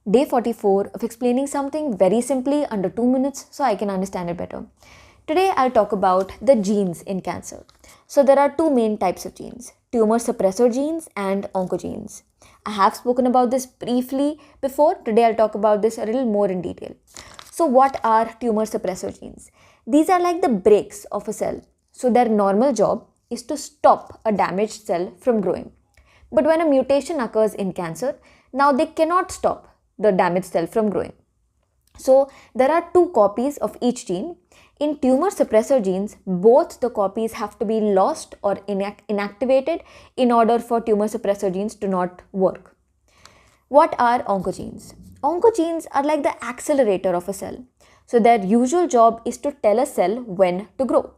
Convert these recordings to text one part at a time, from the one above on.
day 44 of explaining something very simply under 2 minutes so I can understand it better. Today I'll talk about the genes in cancer. So there are two main types of genes, tumor suppressor genes and oncogenes. I have spoken about this briefly before. Today I'll talk about this a little more in detail. So what are tumor suppressor genes? These are like the brakes of a cell. So their normal job is to stop a damaged cell from growing. But when a mutation occurs in cancer, now they cannot stop the damaged cell from growing. So there are two copies of each gene. In tumor suppressor genes, both the copies have to be lost or inactivated in order for tumor suppressor genes to not work. What are oncogenes? Oncogenes are like the accelerator of a cell. So their usual job is to tell a cell when to grow.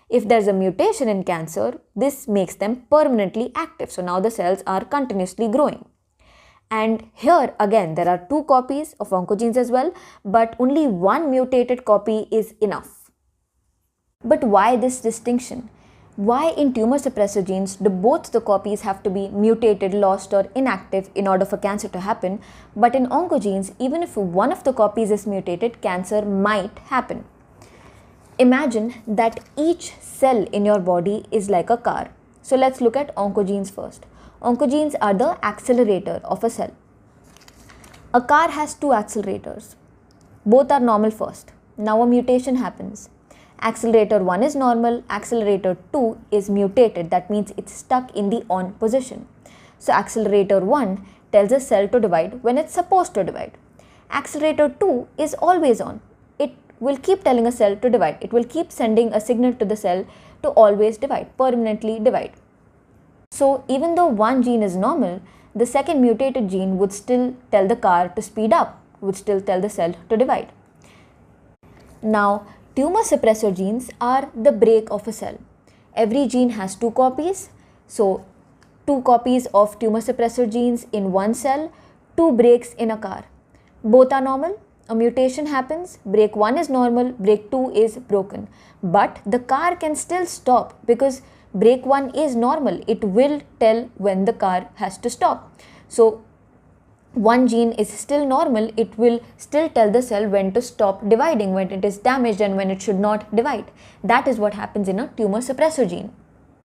If there's a mutation in cancer, this makes them permanently active. So now the cells are continuously growing. And here again, there are two copies of oncogenes as well, but only one mutated copy is enough. But why this distinction? Why in tumor suppressor genes do both the copies have to be mutated, lost or inactive in order for cancer to happen, but in oncogenes, even if one of the copies is mutated, cancer might happen. Imagine that each cell in your body is like a car. So let's look at oncogenes first. Oncogenes are the accelerator of a cell. A car has two accelerators. Both are normal first. Now a mutation happens. Accelerator 1 is normal, accelerator 2 is mutated. That means it's stuck in the on position. So accelerator 1 tells a cell to divide when it's supposed to divide. Accelerator 2 is always on. It will keep telling a cell to divide. It will keep sending a signal to the cell to always divide, permanently divide. So even though one gene is normal, the second mutated gene would still tell the car to speed up, would still tell the cell to divide. Now, tumor suppressor genes are the brake of a cell. Every gene has two copies. So, two copies of tumor suppressor genes in one cell, two brakes in a car. Both are normal. A mutation happens, brake 1 is normal, brake 2 is broken. But the car can still stop because brake 1 is normal. It will tell when the car has to stop. So one gene is still normal, it will still tell the cell when to stop dividing, when it is damaged and when it should not divide. That is what happens in a tumor suppressor gene.